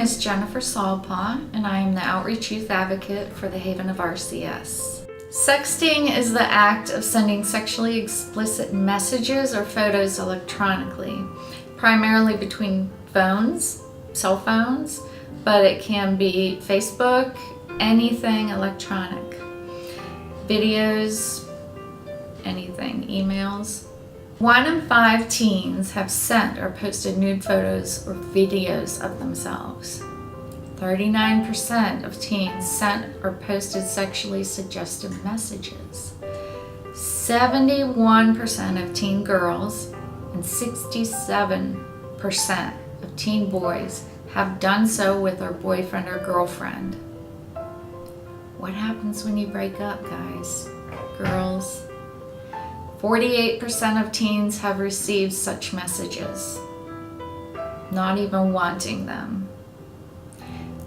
is Jennifer Salpaugh, and I am the Outreach Youth Advocate for the Haven of RCS. Sexting is the act of sending sexually explicit messages or photos electronically, primarily between phones, cell phones, but it can be Facebook, anything electronic, videos, anything, emails. 1 in 5 teens have sent or posted nude photos or videos of themselves. 39% of teens sent or posted sexually suggestive messages. 71% of teen girls and 67% of teen boys have done so with their boyfriend or girlfriend. What happens when you break up, guys, girls? 48% of teens have received such messages, not even wanting them.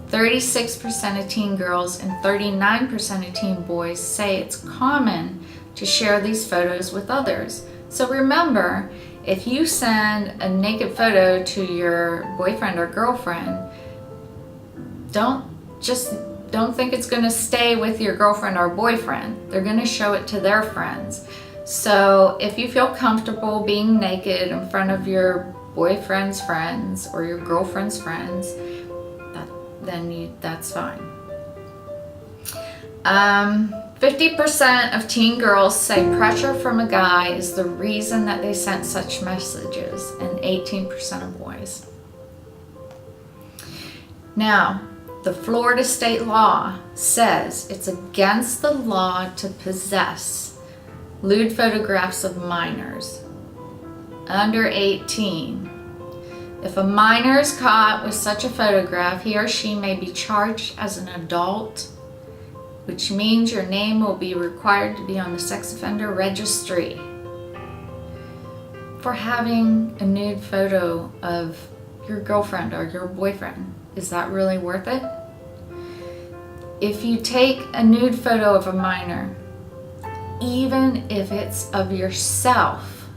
36% of teen girls and 39% of teen boys say it's common to share these photos with others. So remember, if you send a naked photo to your boyfriend or girlfriend, don't think it's going to stay with your girlfriend or boyfriend. They're going to show it to their friends. So if you feel comfortable being naked in front of your boyfriend's friends or your girlfriend's friends, that's fine. 50% of teen girls say pressure from a guy is the reason that they sent such messages, and 18% of boys. Now, the Florida state law says it's against the law to possess lewd photographs of minors under 18. If a minor is caught with such a photograph, he or she may be charged as an adult, which means your name will be required to be on the sex offender registry for having a nude photo of your girlfriend or your boyfriend. Is that really worth it? If you take a nude photo of a minor, even if it's of yourself,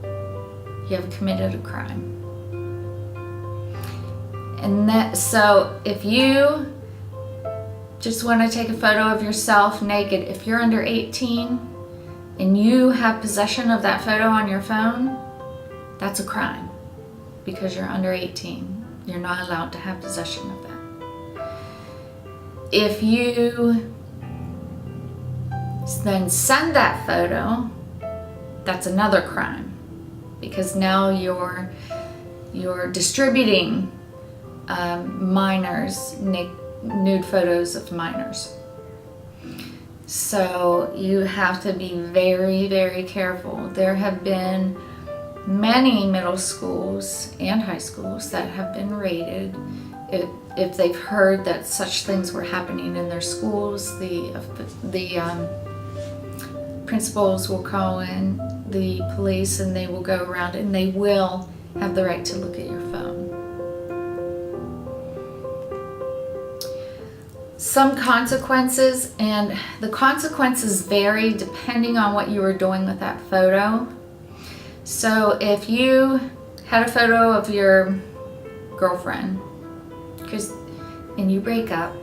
you have committed a crime. So if you just want to take a photo of yourself naked, if you're under 18 and you have possession of that photo on your phone, that's a crime because you're under 18. You're not allowed to have possession of that. If you then send that photo, that's another crime because now you're distributing minors, nude photos of minors. So you have to be very, very careful. There have been many middle schools and high schools that have been raided. If they've heard that such things were happening in their schools, the principals will call in the police and they will go around and they will have the right to look at your phone. Some consequences, and the consequences vary depending on what you were doing with that photo. So if you had a photo of your girlfriend and you break up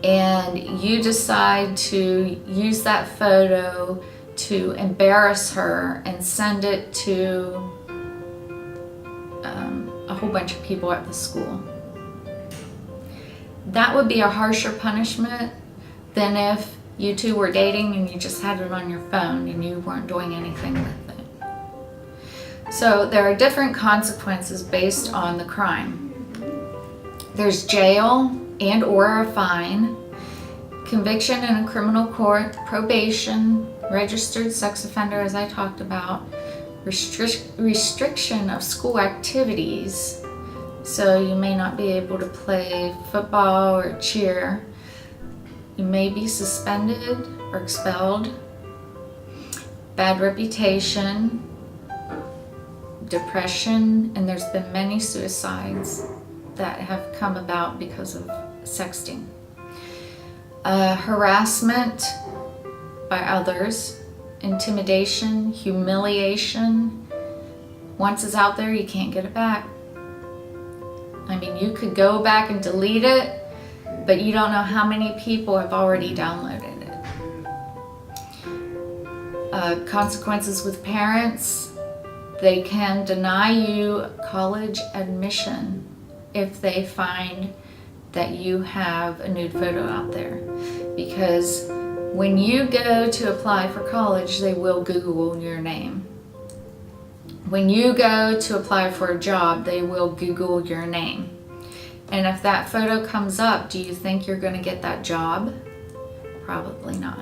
and you decide to use that photo to embarrass her and send it to a whole bunch of people at the school, that would be a harsher punishment than if you two were dating and you just had it on your phone and you weren't doing anything with it. So there are different consequences based on the crime. There's jail and or a fine, conviction in a criminal court, probation, registered sex offender as I talked about, restriction of school activities. So you may not be able to play football or cheer. You may be suspended or expelled. Bad reputation, depression, and there's been many suicides that have come about because of sexting. Harassment by others, intimidation, humiliation. Once it's out there, you can't get it back. I mean, you could go back and delete it, but you don't know how many people have already downloaded it. Consequences with parents, they can deny you college admission if they find that you have a nude photo out there. Because when you go to apply for college, they will Google your name. When you go to apply for a job, they will Google your name. And if that photo comes up, do you think you're going to get that job? Probably not.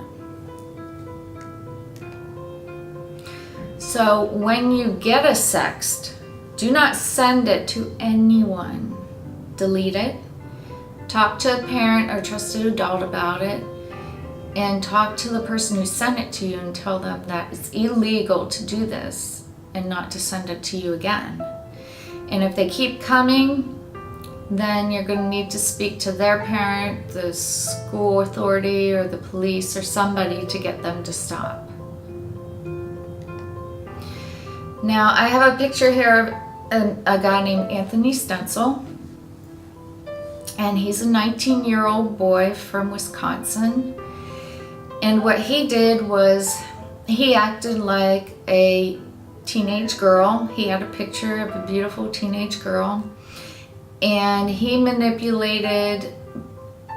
So when you get a sext, do not send it to anyone. Delete it. Talk to a parent or trusted adult about it, and talk to the person who sent it to you and tell them that it's illegal to do this and not to send it to you again. And if they keep coming, then you're going to need to speak to their parent, the school authority, or the police, or somebody to get them to stop. Now, I have a picture here of a guy named Anthony Stencil, and he's a 19-year-old boy from Wisconsin. And what he did was he acted like a teenage girl. He had a picture of a beautiful teenage girl, and he manipulated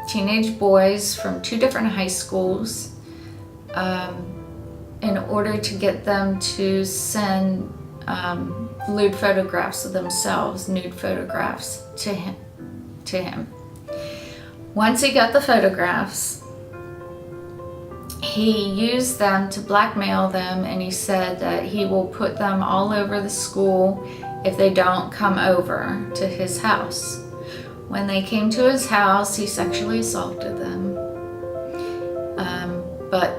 teenage boys from 2 different high schools in order to get them to send lewd photographs of themselves, nude photographs to him. Once he got the photographs, he used them to blackmail them, and he said that he will put them all over the school if they don't come over to his house. When they came to his house, he sexually assaulted them. But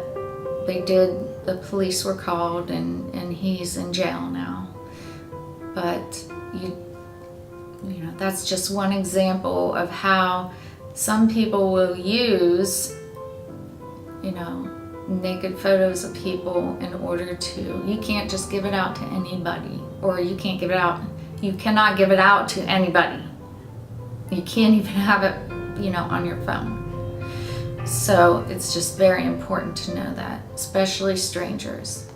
the police were called, and he's in jail now. But you know, that's just one example of how some people will use, naked photos of people in order to, you can't just give it out to anybody, or you cannot give it out to anybody. You can't even have it, on your phone. So it's just very important to know that, especially strangers.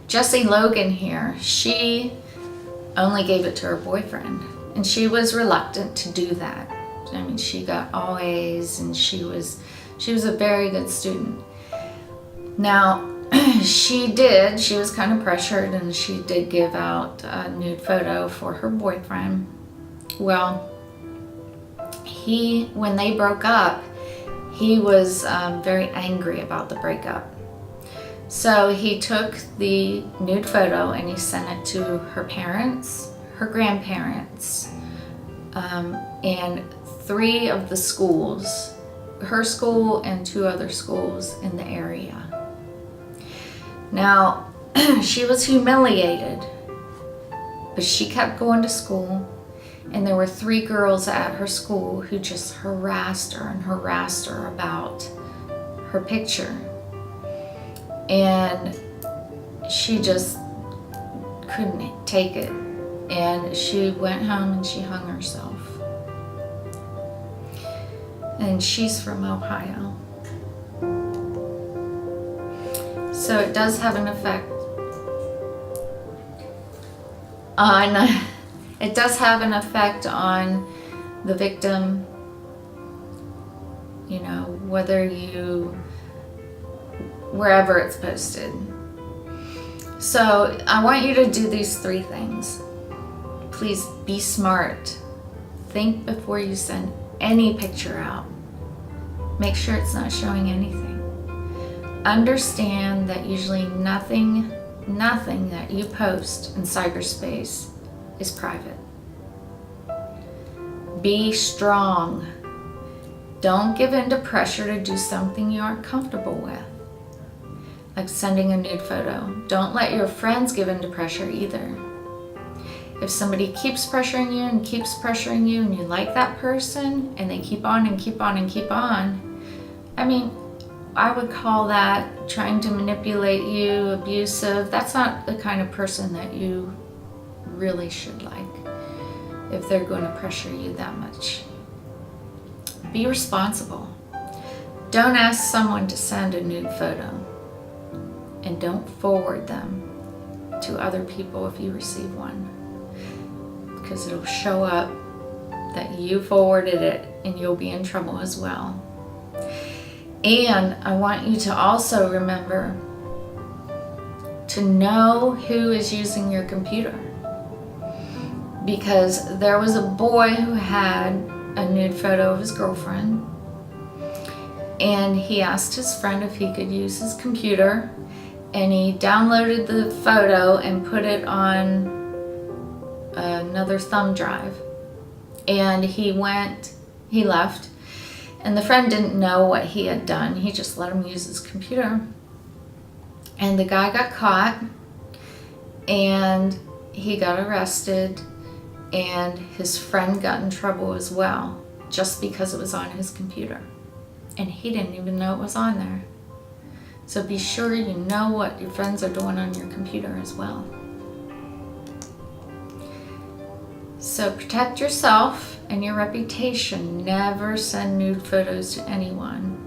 Jessie Logan here, she only gave it to her boyfriend, and she was reluctant to do that. I mean, she got all A's, and she was a very good student. Now, she was kind of pressured, and she did give out a nude photo for her boyfriend. Well, when they broke up, he was very angry about the breakup. So he took the nude photo and he sent it to her parents, her grandparents, and 3 of the schools, her school and 2 other schools in the area. Now, she was humiliated, but she kept going to school, and there were 3 girls at her school who just harassed her about her picture. And she just couldn't take it, and she went home and she hung herself. And she's from Ohio. So it does have an effect on the victim, wherever it's posted. So I want you to do these 3 things. Please be smart. Think before you send any picture out. Make sure it's not showing anything. Understand that usually nothing that you post in cyberspace is private. Be strong. Don't give in to pressure to do something you aren't comfortable with, like sending a nude photo. Don't let your friends give in to pressure either. If somebody keeps pressuring you and you like that person, and they keep on and keep on and keep on, I mean, I would call that trying to manipulate you, abusive. That's not the kind of person that you really should like. if they're going to pressure you that much. Be responsible. Don't ask someone to send a nude photo, and don't forward them to other people if you receive one, because it'll show up that you forwarded it and you'll be in trouble as well. And I want you to also remember to know who is using your computer, because there was a boy who had a nude photo of his girlfriend, and he asked his friend if he could use his computer, and he downloaded the photo and put it on another thumb drive, and he left, and the friend didn't know what he had done. He just let him use his computer, and the guy got caught, and he got arrested, and his friend got in trouble as well, just because it was on his computer, and he didn't even know it was on there. So be sure you know what your friends are doing on your computer as well. So protect yourself and your reputation. Never send nude photos to anyone.